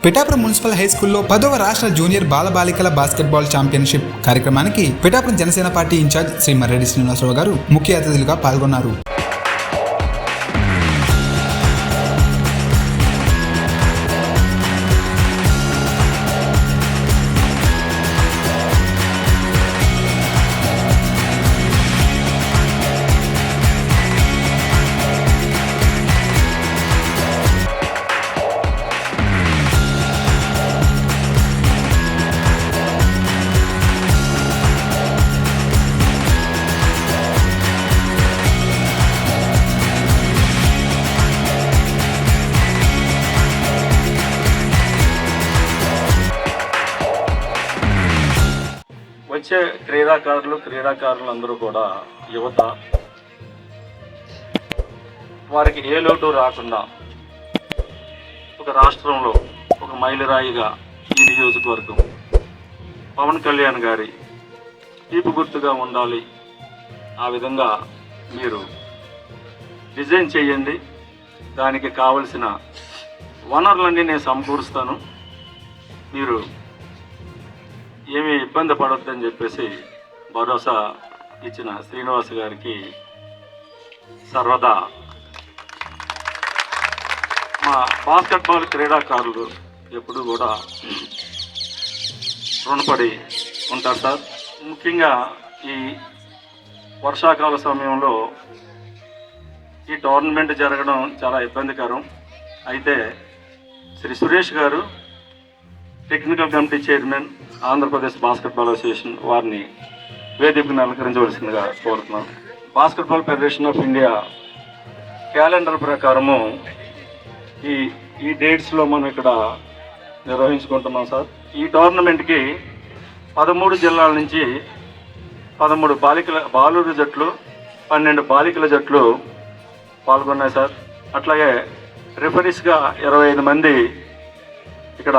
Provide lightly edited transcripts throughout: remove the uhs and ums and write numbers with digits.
Pithapuram municipal high స్కూల్లో 10వ రాష్ట్ర జూనియర్ బాలబాలికల బాస్కెట్బాల్ ఛాంపియన్షిప్ కార్యక్రమానికి పిఠాపురం జనసేన పార్టీ ఇన్ఛార్జ్ శ్రీ మర్రెడ్డి శ్రీనివాసరావు గారు ముఖ్య అతిథులుగా పాల్గొన్నారు. వచ్చే క్రీడాకారులందరూ కూడా యువత, వారికి ఏ లోటు రాకుండా ఒక రాష్ట్రంలో ఒక మైలురాయిగా ఈ నియోజకవర్గం పవన్ కళ్యాణ్ గారి తీపి గుర్తుగా ఉండాలి. ఆ విధంగా మీరు డిజైన్ చేయండి. దానికి కావలసిన వనరులన్నీ నేను సమకూరుస్తాను. మీరు ఏమీ ఇబ్బంది పడొద్దని చెప్పేసి భరోసా ఇచ్చిన శ్రీనివాస్ గారికి సర్వదా మా బాస్కెట్బాల్ క్రీడాకారులు ఎప్పుడు కూడా రుణపడి ఉంటారు సార్. ముఖ్యంగా ఈ వర్షాకాల సమయంలో ఈ టోర్నమెంట్ జరగడం చాలా ఇబ్బందికరం. అయితే శ్రీ సురేష్ గారు, technical committee chairman, Andhra Pradesh basketball association, వారిని వేదికను అలంకరించవలసిందిగా కోరుతున్నాం. Basketball federation of India calendar ప్రకారము ఈ డేట్స్లో మనం ఇక్కడ నిర్వహించుకుంటున్నాం సార్. ఈ టోర్నమెంట్కి 13 జిల్లాల నుంచి 13 బాలుర జట్లు, 12 బాలికల జట్లు పాల్గొన్నాయి సార్. అట్లాగే రిఫరీస్గా 25 మంది ఇక్కడ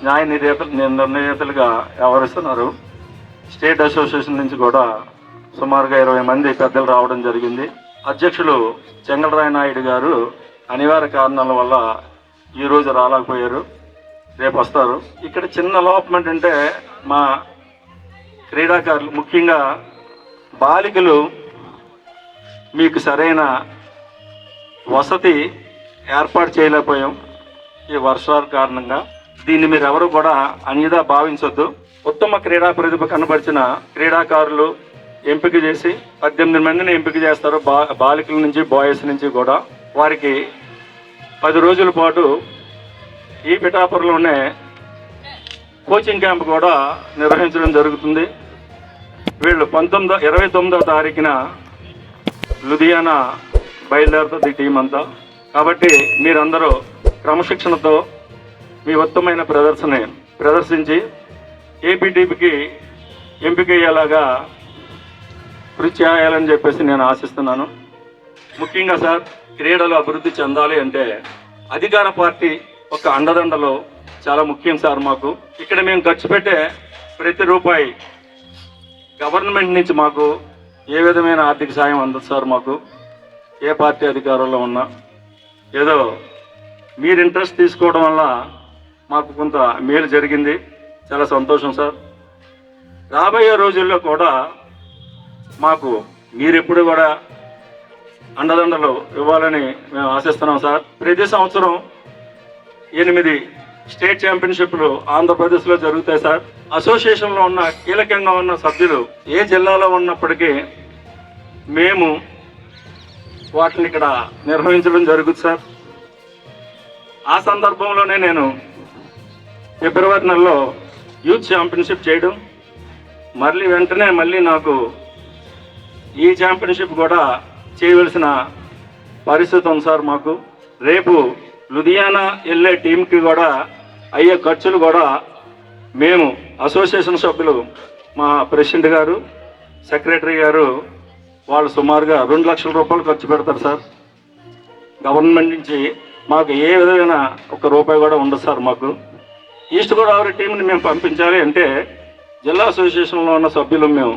న్యాయ నిర్ణేతలుగా వ్యవహరిస్తున్నారు. స్టేట్ అసోసియేషన్ నుంచి కూడా సుమారుగా 20 మంది పెద్దలు రావడం జరిగింది. అధ్యక్షులు చెంగళరాయ నాయుడు గారు అనివార్య కారణాల వల్ల ఈరోజు రాలేకపోయారు, రేపు వస్తారు. ఇక్కడ చిన్న లోపం ఏంటంటే మా క్రీడాకారులు, ముఖ్యంగా బాలికలు, మీకు సరైన వసతి ఏర్పాటు చేయలేకపోయాం ఈ వర్షాల కారణంగా. దీన్ని మీరు ఎవరు కూడా అన్యదా భావించొద్దు. ఉత్తమ క్రీడా ప్రతిభ కనబరిచిన క్రీడాకారులు ఎంపిక చేసి 18 మందిని ఎంపిక చేస్తారు, బాలికల నుంచి బాయ్స్ నుంచి కూడా. వారికి 10 రోజుల పాటు ఈ పిఠాపురంలోనే కోచింగ్ క్యాంప్ కూడా నిర్వహించడం జరుగుతుంది. వీళ్ళు 29వ తారీఖున లుధియానా బయలుదేరుతుంది టీం అంతా. కాబట్టి మీరందరూ క్రమశిక్షణతో మీ ఉత్తమైన ప్రదర్శించి ఏపీటీపీకి ఎంపిక అయ్యేలాగా కృషి చేయాలని చెప్పేసి నేను ఆశిస్తున్నాను. ముఖ్యంగా సార్, క్రీడలు అభివృద్ధి చెందాలి అంటే అధికార పార్టీ ఒక అండదండలో చాలా ముఖ్యం సార్. మాకు ఇక్కడ మేము ఖర్చు పెట్టే ప్రతి రూపాయి గవర్నమెంట్ నుంచి మాకు ఏ విధమైన ఆర్థిక సాయం అందదు సార్. మాకు ఏ పార్టీ అధికారంలో ఉన్నా ఏదో మీరు ఇంట్రెస్ట్ తీసుకోవడం వల్ల మాకు కొంత మేలు జరిగింది. చాలా సంతోషం సార్. రాబోయే రోజుల్లో కూడా మాకు మీరెప్పుడు కూడా అండదండలు ఇవ్వాలని మేము ఆశిస్తున్నాం సార్. ప్రతి సంవత్సరం 8 స్టేట్ ఛాంపియన్షిప్లు ఆంధ్రప్రదేశ్లో జరుగుతాయి సార్. అసోసియేషన్లో ఉన్న కీలకంగా ఉన్న సభ్యులు ఏ జిల్లాలో ఉన్నప్పటికీ మేము వాటిని ఇక్కడ నిర్వహించడం జరుగుతుంది సార్. ఆ సందర్భంలోనే నేను ఫిబ్రవరి నెలలో యూత్ ఛాంపియన్షిప్ చేయడం, వెంటనే నాకు ఈ ఛాంపియన్షిప్ కూడా చేయవలసిన పరిస్థితి ఉంది సార్. మాకు రేపు లుధియానా వెళ్ళే టీంకి కూడా అయ్యే ఖర్చులు కూడా మేము అసోసియేషన్ సభ్యులు, మా ప్రెసిడెంట్ గారు, సెక్రటరీ గారు, వాళ్ళు సుమారుగా 2 లక్షల రూపాయలు ఖర్చు పెడతారు సార్. గవర్నమెంట్ నుంచి మాకు ఏ విధమైన ₹1 కూడా ఉండదు సార్. మాకు ఈస్ట్ గోదావరి టీంని మేము పంపించాలి అంటే జిల్లా అసోసియేషన్లో ఉన్న సభ్యులు మేము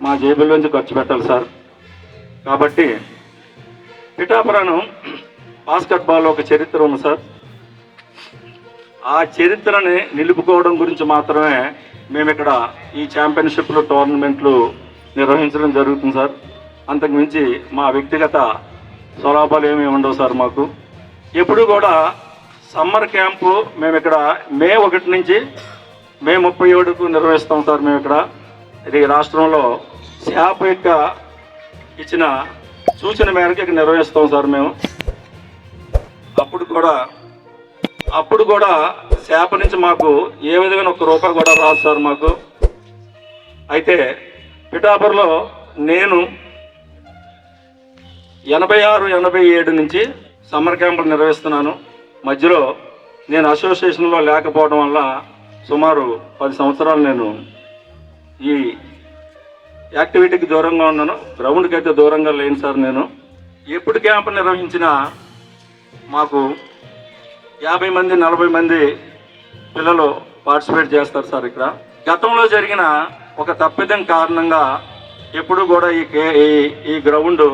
మా జేబుల నుంచి ఖర్చు పెట్టాలి సార్. కాబట్టి పిఠాపురం బాస్కెట్బాల్ ఒక చరిత్ర ఉంది సార్. ఆ చరిత్రని నిలుపుకోవడం గురించి మాత్రమే మేము ఇక్కడ ఈ ఛాంపియన్షిప్లు టోర్నమెంట్లు నిర్వహించడం జరుగుతుంది సార్. అంతకుమించి మా వ్యక్తిగత స్వలాభాలు ఏమీ ఉండవు సార్. మాకు ఎప్పుడు కూడా సమ్మర్ క్యాంపు మేము ఇక్కడ మే 1 నుంచి మే 37కు నిర్వహిస్తాం సార్. మేము ఇక్కడ ఇది రాష్ట్రంలో శాప్ యొక్క ఇచ్చిన సూచన మేరకు ఇక్కడ నిర్వహిస్తాం సార్. మేము అప్పుడు కూడా శాప నుంచి మాకు ఏ విధమైన ₹1 కూడా రాదు సార్ మాకు. అయితే పిఠాపురంలో నేను 86-87 నుంచి సమ్మర్ క్యాంపులు నిర్వహిస్తున్నాను. మధ్యలో నేను అసోసియేషన్లో లేకపోవడం వల్ల సుమారు 10 సంవత్సరాలు నేను ఈ యాక్టివిటీకి దూరంగా ఉన్నాను. గ్రౌండ్కి అయితే దూరంగా లేను సార్. నేను ఎప్పుడు క్యాంపు నిర్వహించినా మాకు 50 మంది 40 మంది పిల్లలు పార్టిసిపేట్ చేస్తారు సార్. ఇక్కడ గతంలో జరిగిన ఒక తప్పిదం కారణంగా ఎప్పుడు కూడా ఈ గ్రౌండ్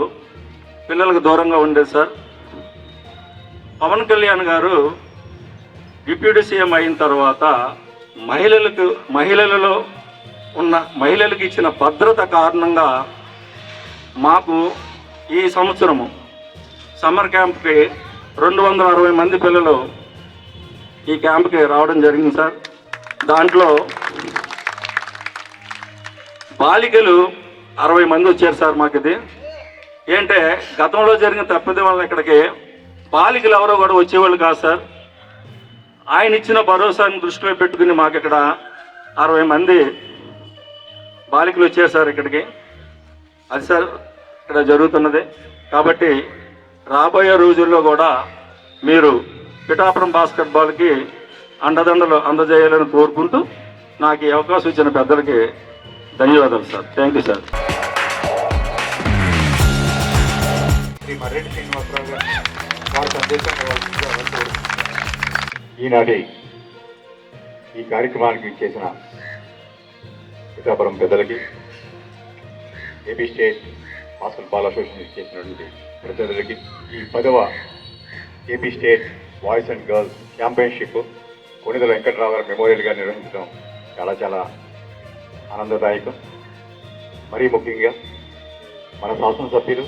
పిల్లలకు దూరంగా ఉండేది సార్. పవన్ కళ్యాణ్ గారు డిప్యూటీ సీఎం అయిన తర్వాత మహిళలకు ఇచ్చిన భద్రత కారణంగా మాకు ఈ సంవత్సరము సమ్మర్ క్యాంప్కి 260 మంది పిల్లలు ఈ క్యాంప్కి రావడం జరిగింది సార్. దాంట్లో బాలికలు 60 మంది వచ్చారు సార్. మాకు ఇది ఏంటంటే గతంలో జరిగిన తప్పిదం వల్ల ఇక్కడికి బాలికలు ఎవరో కూడా వచ్చేవాళ్ళు కాదు సార్. ఆయన ఇచ్చిన భరోసాని దృష్టిలో పెట్టుకుని మాకు ఇక్కడ 60 మంది బాలికలు వచ్చారు సార్ ఇక్కడికి. అది సార్ ఇక్కడ జరుగుతున్నది. కాబట్టి రాబోయే రోజుల్లో కూడా మీరు పిఠాపురం బాస్కెట్బాల్కి అండదండలు అందజేయాలని కోరుకుంటూ నాకు ఈ అవకాశం ఇచ్చిన పెద్దలకి ధన్యవాదాలు sir. Thank you sir. Shri Marreddy Srinivasarao గారు వారి సందేశం ఈనాటి ఈ కార్యక్రమానికి చేసిన పిఠాపురం పెద్దలకి, ఏపీ స్టేట్ బాస్కెట్బాల్ అసోసియేషన్ చేసినటువంటి ప్రతినిధులకి, ఈ 10వ AP state boys and girls championship Konidela Venkatrao గారు మెమోరియల్గా నిర్వహించడం చాలా ఆనందదాయకం. మరీ ముఖ్యంగా మన శాసనసభ్యులు,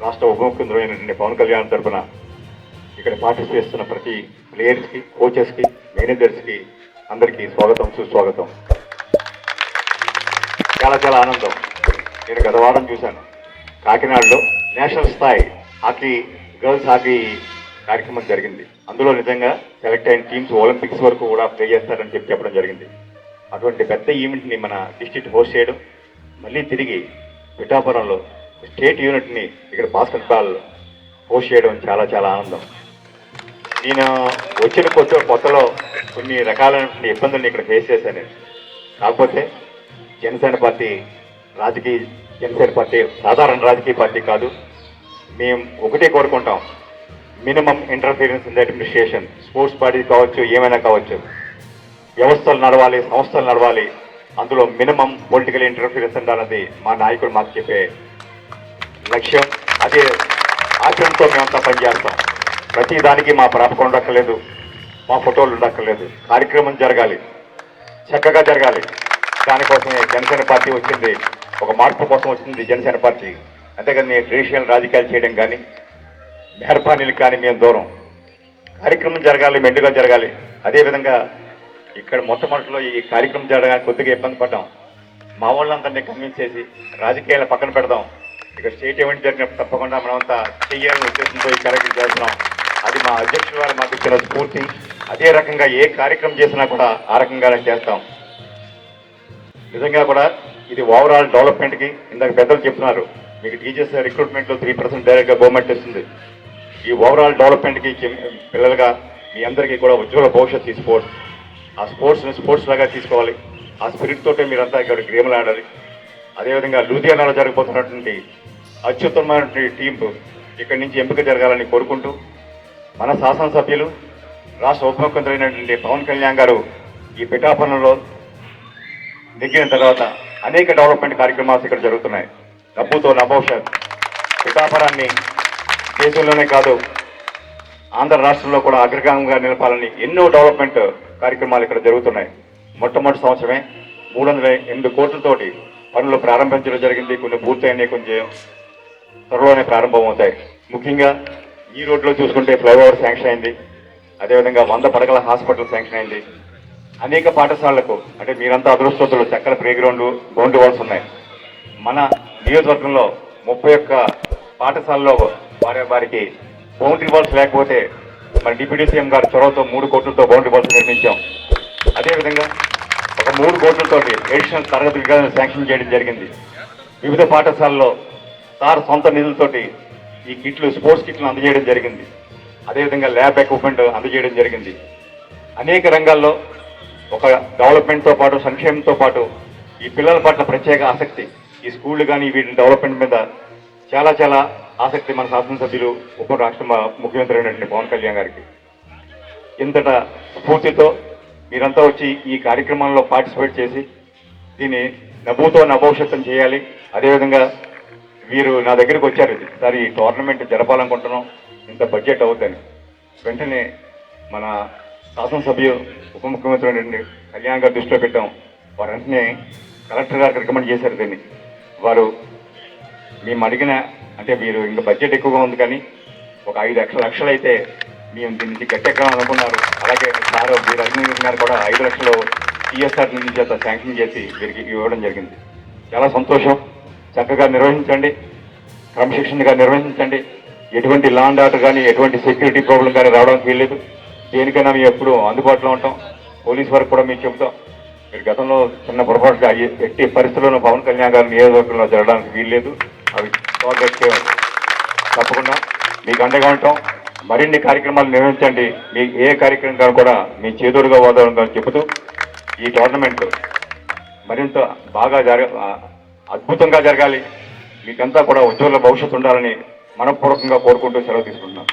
రాష్ట్ర ఉప ముఖ్యమంత్రి పవన్ కళ్యాణ్ తరఫున ఇక్కడ పార్టిసిపేట్ చేస్తున్న ప్రతి ప్లేయర్స్కి, కోచెస్కి, మేనేజర్స్కి అందరికీ స్వాగతం, సుస్వాగతం. చాలా ఆనందం. నేను గత వారం చూశాను కాకినాడలో నేషనల్ స్థాయి గర్ల్స్ హాకీ కార్యక్రమం జరిగింది. అందులో నిజంగా సెలెక్ట్ అయిన టీమ్స్ ఒలింపిక్స్ వరకు కూడా ప్లే చేస్తారని చెప్పడం జరిగింది. అటువంటి పెద్ద ఈవెంట్ని మన డిస్ట్రిక్ట్ హోస్ట్ చేయడం, మళ్ళీ తిరిగి పిఠాపురంలో స్టేట్ యూనిట్ని ఇక్కడ బాస్కెట్బాల్ హోస్ట్ చేయడం చాలా ఆనందం. నేను వచ్చిన కొత్తలో కొన్ని రకాలైన ఇబ్బందులను ఇక్కడ ఫేస్ చేశాను. కాకపోతే జనసేన పార్టీ సాధారణ రాజకీయ పార్టీ కాదు. మేము ఒకటే కోరుకుంటాం, minimum interference in the administration. Sports party కావచ్చు, ఏమైనా కావచ్చు, వ్యవస్థలు నడవాలి, సంస్థలు నడవాలి. అందులో మినిమం పొలిటికల్ ఇంటర్ఫీరెన్స్ ఉండాలన్నది మా నాయకుడు మాకు చెప్పే లక్ష్యం. అదే ఆచరణతో మేమంతా పనిచేస్తాం. ప్రతి దానికి మా ప్రాపకం ఉండక్కర్లేదు, మా ఫోటోలు ఉండక్కర్లేదు. కార్యక్రమం జరగాలి, చక్కగా జరగాలి. దానికోసమే జనసేన పార్టీ వచ్చింది, ఒక మార్పు కోసం వచ్చింది జనసేన పార్టీ. అంతేగాని ట్రెడిషనల్ రాజకీయాలు చేయడం కానీ, మెహర్బానీలకు కానీ మేము దూరం. కార్యక్రమం జరగాలి, మెండుగా జరగాలి. అదేవిధంగా ఇక్కడ మొట్టమొదటిలో ఈ కార్యక్రమం జరగడానికి కొద్దిగా ఇబ్బంది పడ్డాం. మా వాళ్ళందరినీ కన్విన్స్ చేసి రాజకీయాలను పక్కన పెడదాం, ఇక్కడ స్టేట్ ఈవెంట్ జరిగినప్పుడు తప్పకుండా మనమంతా చెయ్యాలని ఉద్దేశంతో ఈ కార్యక్రమం చేస్తున్నాం. అది మా అధ్యక్షుల వారు మాకు ఇచ్చిన స్ఫూర్తి. అదే రకంగా ఏ కార్యక్రమం చేసినా కూడా ఆ రకంగానే చేస్తాం. నిజంగా కూడా ఇది ఓవరాల్ డెవలప్మెంట్కి, ఇందాక పెద్దలు చెప్తున్నారు, మీకు టీచర్స్ రిక్రూట్మెంట్లో 3% డైరెక్ట్గా గవర్నమెంట్ ఇస్తుంది. ఈ ఓవరాల్ డెవలప్మెంట్కి పిల్లలుగా మీ అందరికీ కూడా ఉజ్వల భవిష్యత్తు ఈ స్పోర్ట్స్. ఆ స్పోర్ట్స్ లాగా తీసుకోవాలి. ఆ స్పిరిట్ తోటే మీరంతా ఇక్కడ గేమ్లు ఆడాలి. అదేవిధంగా లూధియానాలో జరగబోతున్నటువంటి అత్యుత్తమైనటువంటి టీం ఇక్కడి నుంచి ఎంపిక జరగాలని కోరుకుంటూ, మన శాసనసభ్యులు, రాష్ట్ర ఉప ముఖ్యమంత్రి అయినటువంటి పవన్ కళ్యాణ్ గారు ఈ పిఠాపురంలో దిగిన తర్వాత అనేక డెవలప్మెంట్ కార్యక్రమాలు ఇక్కడ జరుగుతున్నాయి. డబ్బుతో నభవిష్యత్. పిఠాపురాన్ని దేశంలోనే కాదు ఆంధ్ర రాష్ట్రంలో కూడా అగ్రగామంగా నిలపాలని ఎన్నో డెవలప్మెంట్ కార్యక్రమాలు ఇక్కడ జరుగుతున్నాయి. మొట్టమొదటి సంవత్సరమే 308 కోట్లతోటి పనులు ప్రారంభించడం జరిగింది. కొన్ని పూర్తయినాయి, కొంచెం త్వరలోనే ప్రారంభం అవుతాయి. ముఖ్యంగా ఈ రోడ్లో చూసుకుంటే ఫ్లైఓవర్ శాంక్షన్ అయింది. అదేవిధంగా 100 పడకల హాస్పిటల్ శాంక్షన్ అయింది. అనేక పాఠశాలలకు అంటే మీరంతా అదృష్టవంతులు, చక్కల ప్లే గ్రౌండ్, బౌండరీ వాల్స్ ఉన్నాయి. మన నియోజకవర్గంలో 31 పాఠశాలలో వారికి బౌండరీ వాల్స్ లేకపోతే మన డిప్యూటీ సీఎం గారి చొరవతో 3 కోట్లతో బౌండరీ వాల్స్ నిర్మించాం. అదేవిధంగా ఒక 3 కోట్లతోటి ఎడిషనల్ తరగతి గదులను శాంక్షన్ చేయడం జరిగింది. వివిధ పాఠశాలలో సార్ సొంత నిధులతోటి ఈ కిట్లు, స్పోర్ట్స్ కిట్లను అందజేయడం జరిగింది. అదేవిధంగా ల్యాబ్ ఎక్విప్మెంట్ అందజేయడం జరిగింది. అనేక రంగాల్లో ఒక డెవలప్మెంట్తో పాటు, సంక్షేమంతో పాటు ఈ పిల్లల పట్ల ప్రత్యేక ఆసక్తి, ఈ స్కూళ్ళు కానీ వీటి డెవలప్మెంట్ మీద చాలా చాలా ఆసక్తి మన శాసనసభ్యులు, ఉప రాష్ట్ర ముఖ్యమంత్రి అయినటువంటి పవన్ కళ్యాణ్ గారికి. ఇంతట స్ఫూర్తితో మీరంతా వచ్చి ఈ కార్యక్రమంలో పార్టిసిపేట్ చేసి దీన్ని నభూతో నభవిష్యత్తుం చేయాలి. అదేవిధంగా వీరు నా దగ్గరికి వచ్చారు, సార్ ఈ టోర్నమెంట్ జరపాలనుకుంటున్నాం, ఇంత బడ్జెట్ అవుతుందని. వెంటనే మన శాసనసభ్యులు, ఉప ముఖ్యమంత్రి అయినటువంటి కళ్యాణ్ గారు దృష్టిలో పెట్టాం. వారు వెంటనే కలెక్టర్ గారికి రికమెండ్ చేశారు దీన్ని. వారు మేము అడిగిన అంటే మీరు ఇంకా బడ్జెట్ ఎక్కువగా ఉంది కానీ ఒక 5 లక్షలు అయితే మేము దీని నుంచి గట్టెక్కాలని అనుకున్నారు. అలాగే సార్ వీరు అడిగిన గారు కూడా 5 లక్షలు టీఎస్ఆర్ నుంచి చేత శాంక్షన్ చేసి వీరికి ఇవ్వడం జరిగింది. చాలా సంతోషం. చక్కగా నిర్వహించండి, క్రమశిక్షణగా నిర్వహించండి. ఎటువంటి లా అండ్ ఆర్డర్ కానీ, ఎటువంటి సెక్యూరిటీ ప్రాబ్లం కానీ రావడానికి వీల్లేదు. దేనికైనా మేము ఎప్పుడు అందుబాటులో ఉంటాం. పోలీస్ వరకు కూడా మేము చెబుతాం. మీరు గతంలో చిన్న పొరపాటు ఎట్టి పరిస్థితుల్లోనూ పవన్ కళ్యాణ్ గారి నియోజకవర్గంలో జరగడానికి వీల్లేదు. అవి తప్పకుండా మీకు అండగా ఉంటాం. మరిన్ని కార్యక్రమాలు నిర్వహించండి. మీ ఏ కార్యక్రమం కూడా మీ చేదోడుగా వాదాలని చెబుతూ ఈ టోర్నమెంట్ మరింత బాగా అద్భుతంగా జరగాలి. మీకంతా కూడా ఉజ్వల భవిష్యత్తు ఉండాలని మనపూర్వకంగా కోరుకుంటూ సెలవు తీసుకుంటున్నాను.